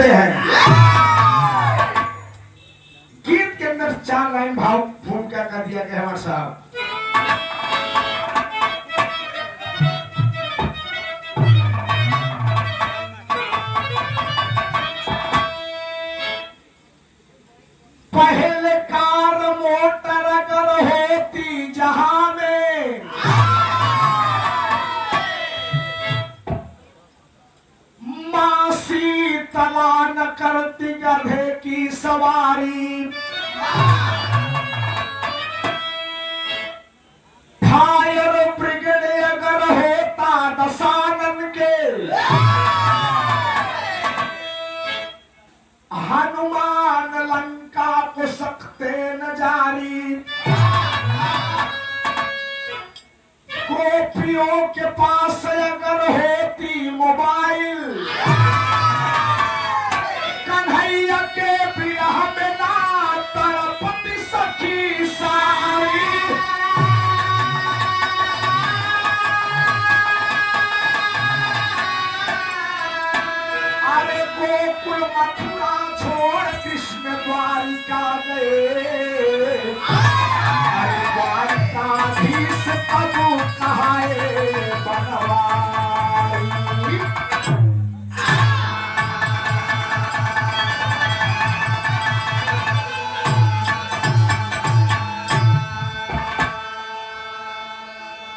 करते हैं। गीत के अंदर 4 लाइन भाव भूमिका कर दिया गया हमारे साहब। पहले कार मोटर अगर होती जहां में, मां शीतला न करती गधे की सवारी। फायर ब्रिगेड अगर होता दशानन के, हनुमान लंका को सकते न जारी। गोपियों के पास अगर होती मोबाइल, कन्हैया के विरह में ना तड़पती सखी सारी। अरे गोकुल मथुरा छोड़ कृष्ण द्वारिका गए, अरे द्वारिकाधीश प्रभु कहाए बनवारी।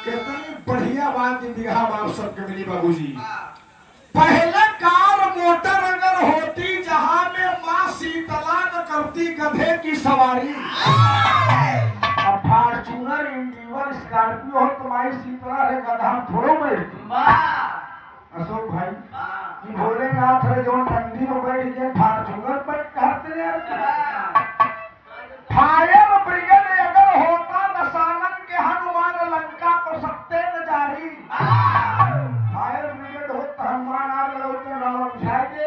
कितनी बढ़िया बात बिगहा आप सबके मिली बाबूजी। पहले कार मोटर अगर होती जहां में, मां शीतला न करती गधे की सवारी। अब फॉर्च्यूनर इंडिवर स्कॉर्पियो हो तुम्हारी शीतला रे गधा थोड़ो बैठती। अशोक भाई ये भोलेनाथ रे जो नंदी में बैठ गए फॉर्च्यूनर पर कहते हैं। फायर ब्रिगेड अगर होता दशानन के, हनुमान लंका को सकते न जारी। फायर ब्रिगेड होता हनुमान आग लगाते रावण बुझाए दे।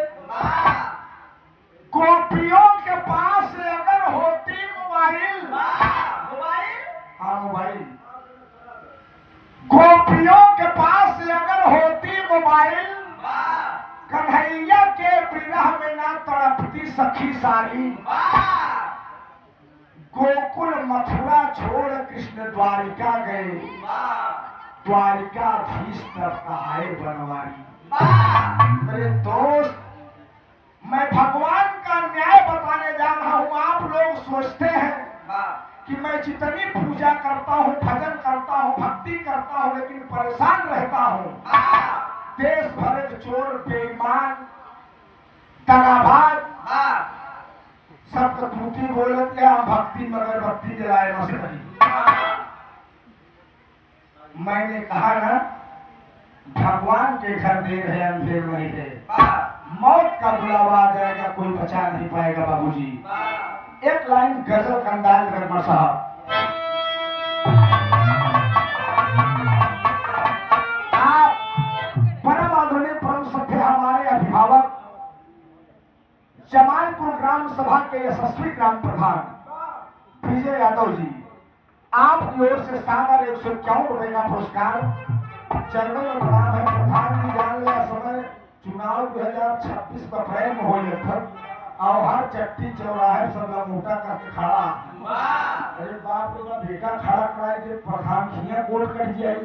गोपियों के पास अगर होती मोबाइल, हाँ मोबाइल, गोपियों के पास अगर होती मोबाइल, कन्हैया के विरह में ना तड़पती सखी सारी। गोकुल मथुरा छोड़ कृष्ण द्वारिका गए, द्वारिकाधीश तब कहाए बनवारी। मेरे दोस्त, मैं भगवान का न्याय बताने जा रहा हूँ। आप लोग सोचते हैं कि मैं जितनी पूजा करता हूँ, भजन करता हूँ, भक्ति करता हूँ, लेकिन परेशान रहता हूँ। देश भर के चोर, बेईमान, दगाबाज सब कटूती बोलते हैं भक्ति, मगर भक्ति जलाए मस्ती। मैंने कहा ना, भगवान के घर देर है अंधेर नहीं है। मौत का बुलावा आ जाएगा, कोई बचा नहीं पाएगा बाबूजी। एक लाइन गजल का अंदाज करना साहब। आप परम आदरणीय परम सभ्य हमारे अभिभावक, जमालपुर ग्राम सभा के यशस्वी ग्राम प्रधान विजय यादव जी, आपकी ओर से सागर 151 रुपए का पुरस्कार। चरणों में प्रणाम है। प्रधान जी जान लिया समय चुनाव 2026 का प्रेम हो लगभग, और हर चट्टी चौराहे सब मोटा करके खड़ा। अरे बाप रे, बेटा खड़ा कराए के प्रधान खिया वोट कट जाई।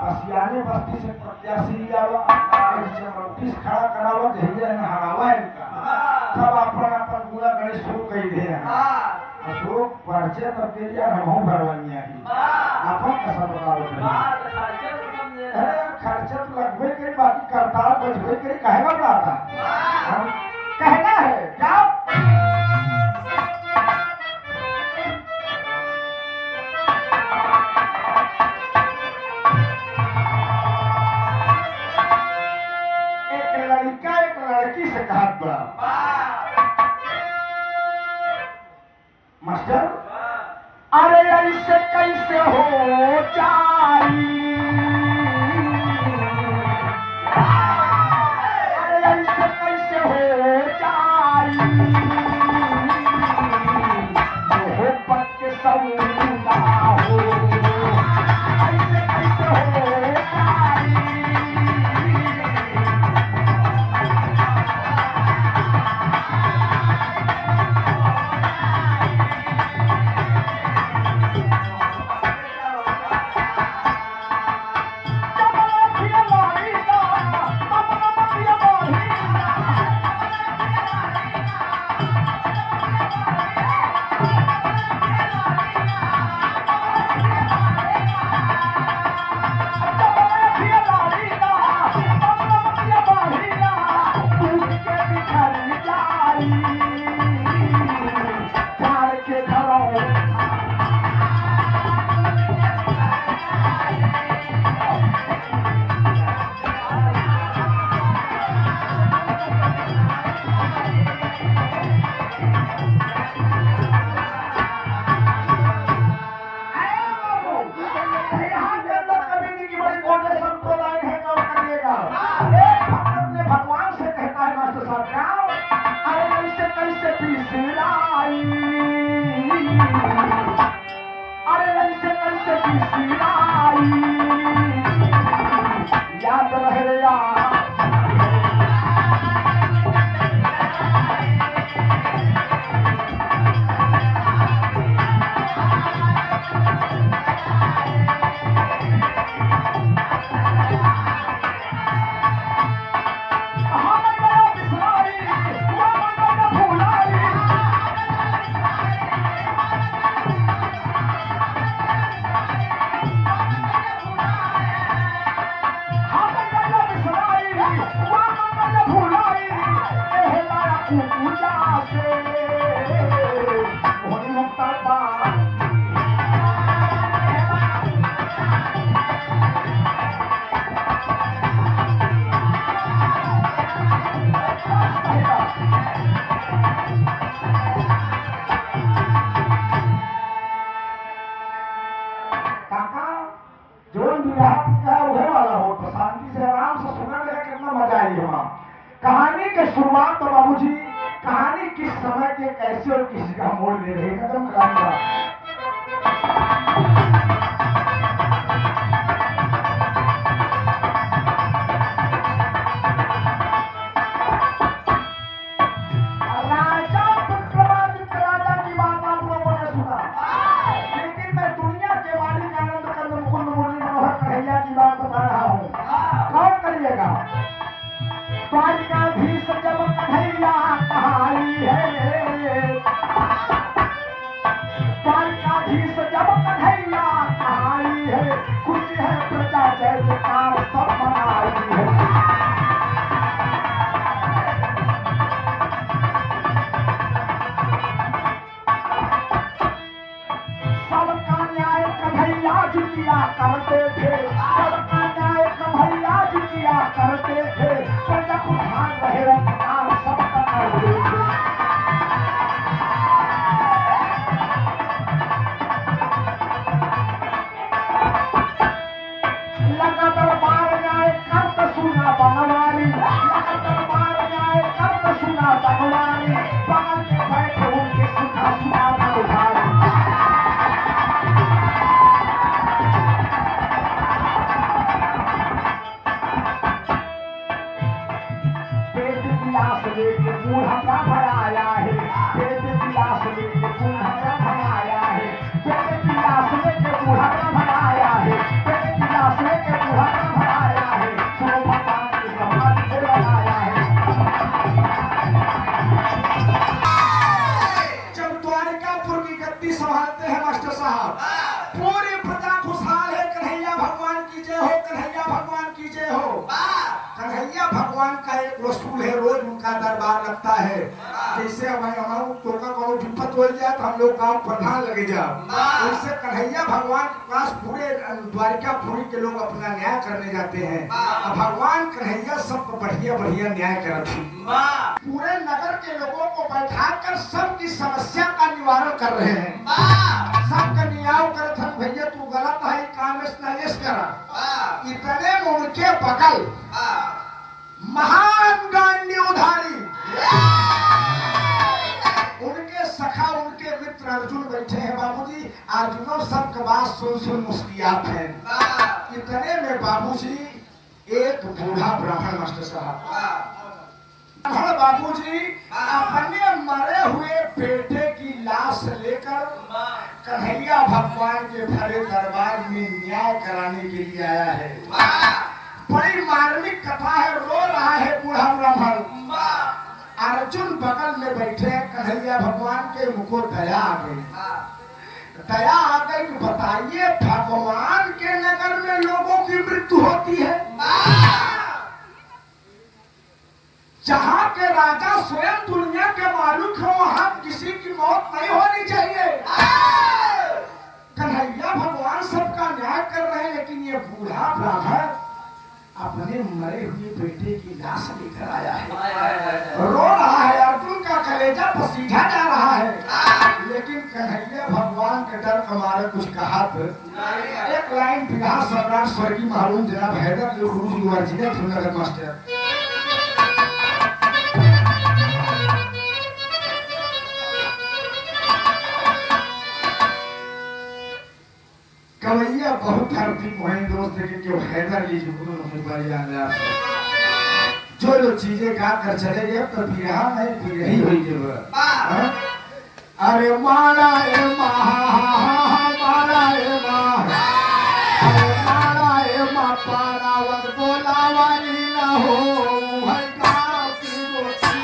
बसियाने बस्ती से प्रत्याशी आवा, नोटिस खड़ा करावा, जहिया न हरावा इनका। सब अपन अपन पूरा गणेश शुरू कर दे हैं। अशोक पर्चे पर के यार हम भरवानिया ही अपन का सब बताओ। अरे खर्चा तो लगभग करे, बाकी करतार बचबे करे, कहेगा बड़ा हम कहना है क्या। एक लड़का एक लड़की से कहा बड़ा मास्टर, अरे ऐसे कैसे हो जाई, अरे ऐसे कैसे हो जाई, मोहब्बत के सौदा हो, ऐसे कैसे हो जाई। याद रहे यार कहानी के शुरुआत तो बाबूजी कहानी किस समय के कैसे और किसी का मोड़ ले रही है कदम कराऊंगा। राजा पुत्रवादित्य राजा की बात आप लोगों ने सुना, लेकिन मैं दुनिया के मालिक आनंद कंद मुकुंद मुरली मनोहर कन्हैया की बात बता रहा हूँ। कौन करिएगा? द्वारिकाधीश जब कन्हैया कहाई है, द्वारिकाधीश जब कन्हैया कहाई है, खुशी है प्रजा जय जयकार सब मनाई है। सबका न्याय कन्हैया जी किया करते थे, सबका न्याय कन्हैया जी किया करते थे, संभालते हैं मास्टर साहब, पूरी प्रजा खुशहाल है। कन्हैया भगवान की जय हो, कन्हैया भगवान की जय हो। कन्हैया भगवान का एक रसूल है, रोज उनका दरबार लगता है। जैसे हमारे तो का कोनो विपत हो जाए तो हम लोग गांव प्रधान लगे जाओ, वैसे कन्हैया भगवान के पास पूरे द्वारिकापुरी के लोग अपना न्याय करने जाते हैं। अब भगवान कन्हैया सबको बढ़िया बढ़िया न्याय करते, पूरे नगर के लोगों को बैठाकर सबकी समस्या का निवारण कर रहे हैं। सबका न्याय करते हैं, भैया तू गलत है, काम इस करा। इतने में उनके बगल महान गांधी उधारी उनके सखा उनके मित्र अर्जुन बैठे हैं। बाबूजी अर्जुनों सबका बात सुन सुन मुस्कुराते हैं। इतने में बाबूजी एक बूढ़ा ब्राह्मण मास्टर साहब, बाबूजी अपने मरे हुए बेटे की लाश लेकर कन्हैया भगवान के भरे दरबार में न्याय कराने के लिए आया है। बड़ी मार्मिक कथा है, रो रहा है बूढ़ा ब्राह्मण। अर्जुन बगल में बैठे हैं, कन्हैया भगवान के मुझको दया आ गई। दया आ गई तो बताइए, भगवान के नगर में लोगों की मृत्यु होती है, जहाँ के राजा स्वयं दुनिया के मालिक हो, वहां किसी की मौत नहीं होनी चाहिए। कन्हैया भगवान सबका न्याय कर रहे हैं, लेकिन ये बूढ़ा ब्राह्मण अपने मरे हुए बेटे की लाश लेकर आया है, रो डर कमारे कुछ कहा था एक लाइन बिहार सरकार स्वर्गीय मालूम जनाब हैदर जो गुरु जी वर्जिया नगर मास्टर कवैया बहुत धरती मोहन दोस्त लेकिन जो हैदर ली जो गुरु नहीं बलिया जो चीजें गा कर चले गए तो बिरहा नहीं बिरही हुई जब अरे मारा ए मारा ए पारावत बोलावाली न हो है गाँव की गोतिया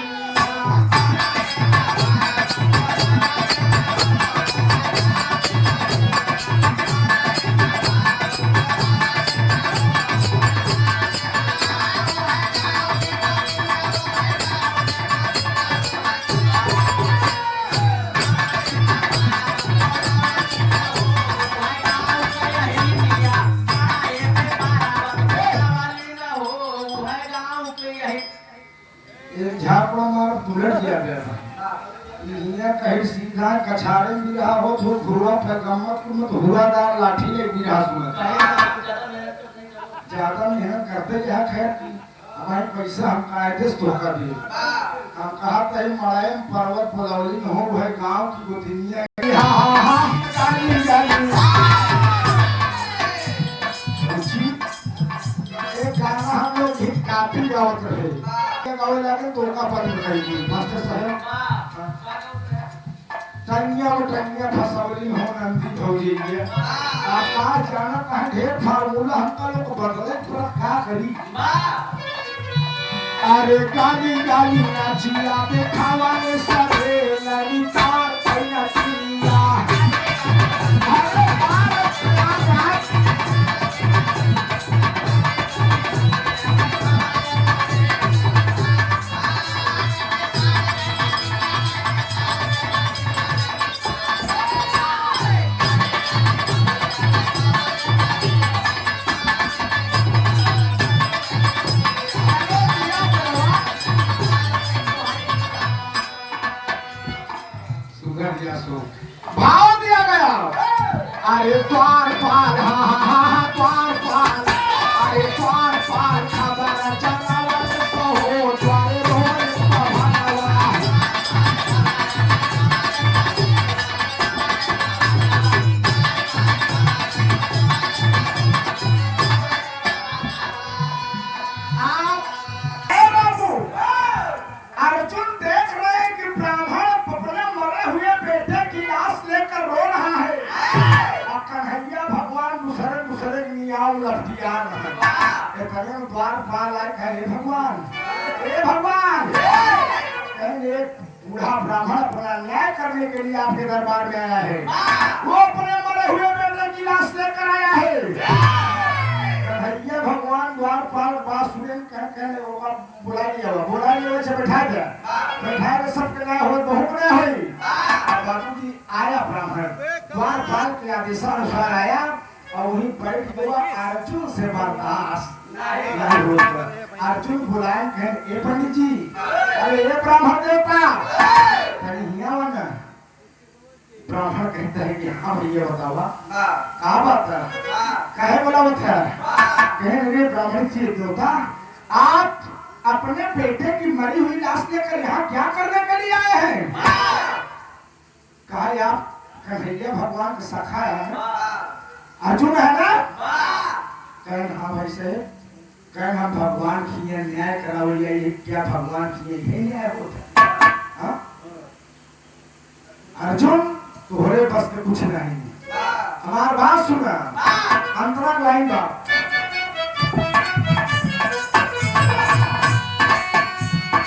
झापड़ा मार बुलेट दिया गया था ये कहीं सीधा कछारे भी रहा हो तो घुरुआ पे गम्मत में तो हुआदार लाठी ले भी रहा सुना ज्यादा मेहनत करते क्या खैर हमारे पैसा हम कायदे से धोखा दिए हम कहा था मड़ाई पर्वत पलौली में हो भाई गांव की गोतिनिया एक गाना हम लोग काफी गावत रहे गावे लागे तो का पर कही मास्टर साहब टंगिया फसौली हो नंदी भौजी ये आकाश जाना कहां ढेर फार्मूला हमका लोग बदले थोड़ा क्या करी अरे गाली नाचिया देखावा ने सरे नरी तार पैना चिया अरे भारत भाव दिया गया अरे द्वार पाल द्वार पाल अरे द्वार पाल खबर जनावर तो हो द्वारे रोल भगवा आप बाबू अर्जुन देख रहे हैं कि ब्राह्मण अपने मरे हुए बेटे की लाश लेकर रो रहा है और कन्हैया भगवान दूसरे नियाव लफ्तियार इतने द्वार पाल आए कहे भगवान एक बूढ़ा ब्राह्मण अपना न्याय करने के लिए आपके दरबार में आया है वो अपने मरे हुए बेटे की लाश लेकर आया है कन्हैया भगवान द्वारपाल बासुरेन कहने होगा बुला लिया से बैठा के सबके नया हो बहुत नया हुई बाबूजी आया ब्राह्मण द्वारपाल के आदेशानुसार आया और वहीं बैठ गया अर्जुन से बर्दाश्त नहीं होता अर्जुन बुलाए कहे ए पंडित जी अरे ये ब्राह्मण देवता ब्राह्मण कहता है कि हाँ भैया बतावा कहा बात है कहे बोला बता कहे रे ब्राह्मण जी देवता आप अपने बेटे की मरी हुई लाश लेकर यहाँ क्या करने के लिए आए हैं कहा आप कन्हैया भगवान का सखा है अर्जुन है ना कहे हाँ भाई से कहे हम भगवान की ये न्याय करावलिया ये क्या भगवान की ये न्याय होता है अर्जुन तोहरे बस में कुछ नहीं हमार बात सुना अंतरा लाइन बात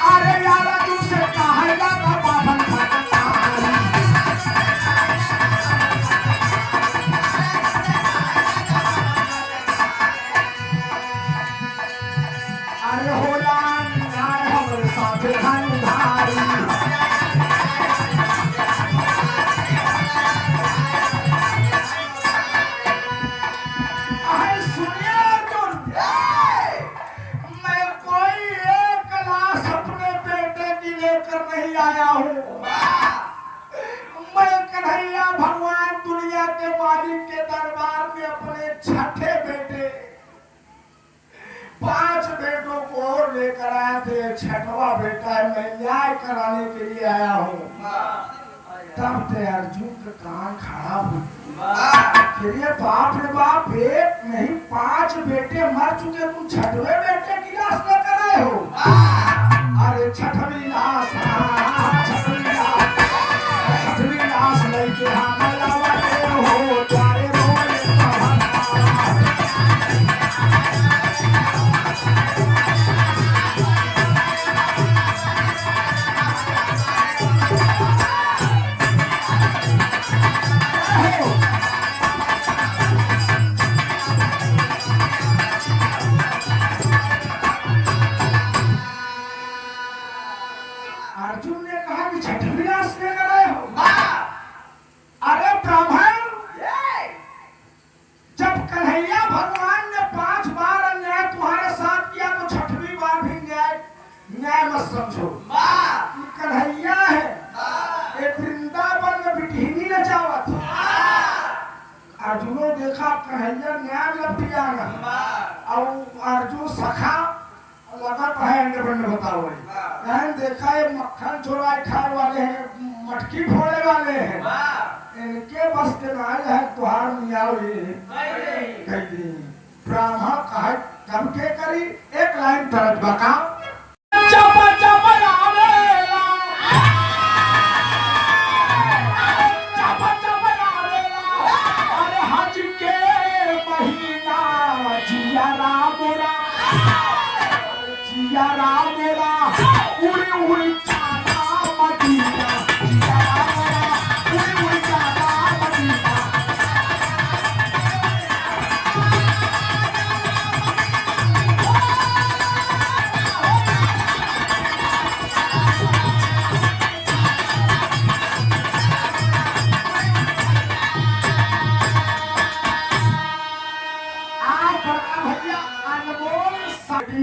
अरे यार तुमसे कहा का बाबन अरे होला न्याय हमारे साथ भाई आया हूँ मैं कन्हैया भगवान दुनिया के मालिक के दरबार में अपने छठे बेटे 5 बेटों को और लेकर आए थे। छठवा बेटा है, मैं न्याय कराने के लिए आया हूँ। तब से अर्जुन का कान खराब हो गया। बाप रे बाप, एक नहीं 5 बेटे मर चुके, तुम छठवे बेटे की लाश लेकर आए हो। अरे छठवी लाश, छठवी लाश, छठवी लाश लेके हम लौटे हो तुम्हारे रोए अर्जुन ने कहा कि छठवी लाश लेकर आए हो। अरे ब्राह्मण, जब कन्हैया भगवान ने 5 बार अन्याय तुम्हारे साथ किया तो छठवीं बार भी न्याय मत समझो। कन्हैया है, ये वृंदावन में बिटहिनी न जावत। अर्जुनो देखा कन्हैया न्याय लपटियागा और अर्जुन सखा लगत है अंडे बताओ। देखा ये मक्खन चोराए खाए वाले हैं, मटकी फोड़े वाले हैं, इनके बस के नाज है तुहार मियाँ ब्राह्मण कहा कब के करी। एक लाइन तरज बका चपा चपा आवेला, चपा चपा आवेला, अरे हज के महीना जिया रामोरा, जिया रामोरा, उड़ी उड़ी चाना मदीना, जिया रामोरा, उड़ी उड़ी चाना मदीना।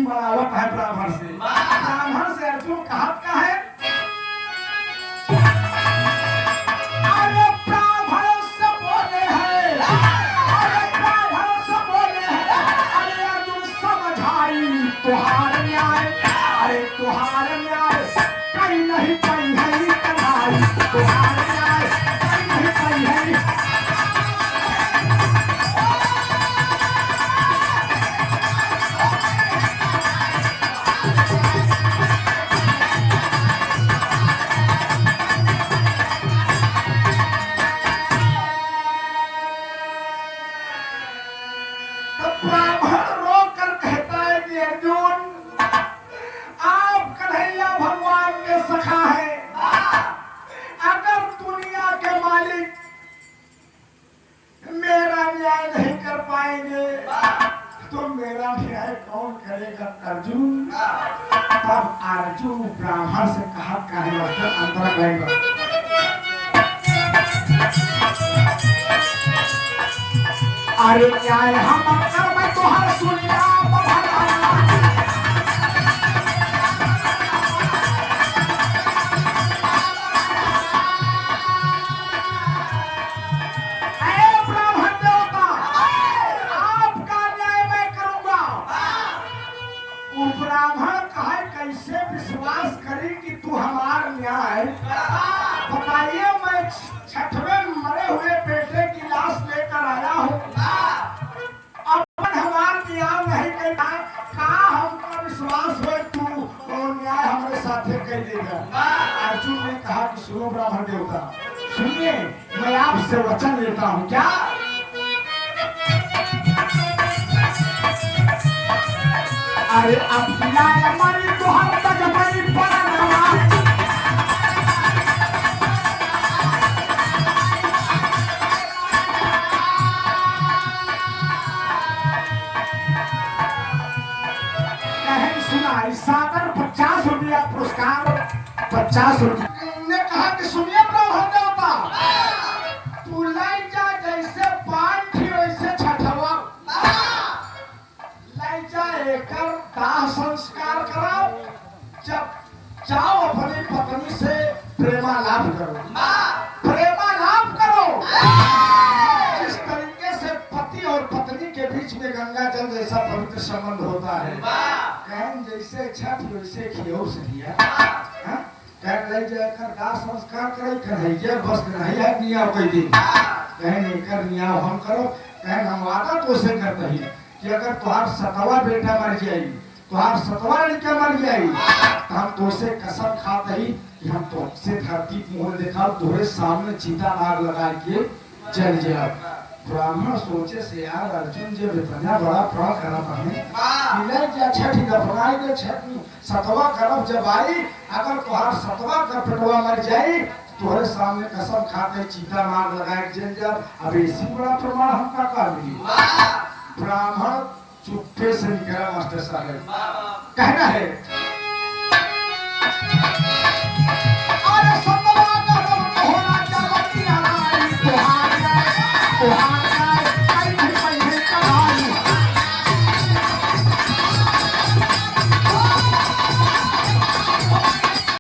बनावट है ब्राह्मण से। ब्राह्मण से अर्जुन कहा का है, अरे ब्राह्मण से बोले हैं, अरे ब्राह्मण से बोले हैं, अरे अर्जुन समझाई तुहार न्याय, अरे तुहार न्याय कहीं नहीं कहीं है कन्हाई, तुहार न्याय कहीं नहीं कहीं है। ब्राह्मण रोकर कहता है कि अर्जुन, आप कन्हैया भगवान के सखा है, अगर दुनिया के मालिक मेरा न्याय नहीं कर पाएंगे तो मेरा न्याय कौन करेगा अर्जुन। तब अर्जुन ब्राह्मण से कहा अंतर कहेगा, अरे न्याय हम कर मैं तुहार सुनिया ब्राह्मण देवता, आपका न्याय मैं करूंगा। वो ब्राह्मण कहे कैसे विश्वास करी कि तू हमार न्याय बताइए। मैं छठवें मरे हुए बेटे की लाश लेकर आया हूँ, अपन हमार न्याय नहीं करना, कहा हमका विश्वास हो तू न्याय हमारे साथे कर देगा। अर्जुन ने कहा कि सुनो ब्राह्मण देवता, सुनिए मैं आपसे वचन लेता हूँ। क्या? अरे अब हमारी तो हम तक बड़ी पड़ा सागर 50 रुपया पुरस्कार, 50 रुपया ने कहा कि सुनिए ब्राह्मण देवता, तू लाई जा जैसे पान थी वैसे छठवा लाई जा, एकर दाह संस्कार कराओ, जब जाओ अपनी पत्नी से प्रेमालाप करो। प्रेमा पवित्र संबंध होता है। कहें जैसे छठ वैसे खियो सहिया, कहें ले जाकर दाह संस्कार करे कन्हैया बस नहीं है निया कोई दिन, कहें नहीं कर निया हम करो, कहें हम वादा तो से करते ही कि अगर तुम्हार 7वां बेटा मर जाई, तुम्हार 7वां लड़का मर जाई, तो हम तो से कसम खाते ही कि हम तो से धरती मुंह देखा तोरे सामने चीता नाग लगा के जल जाओ। ब्राह्मण सोचे से यार अर्जुन जी इतना बड़ा प्रण करा पहने मिले क्या छठी दफनाई दे छठी 7वां करब जब आई, अगर तुम्हार 7वां का पेटवा मर जाई तोरे सामने कसम खाते चीता नाग लगा के जल जाओ। अब इसी बड़ा प्रमाण हम का कर ली। ब्राह्मण चुप्पे से निकला मास्टर साहब, कहना है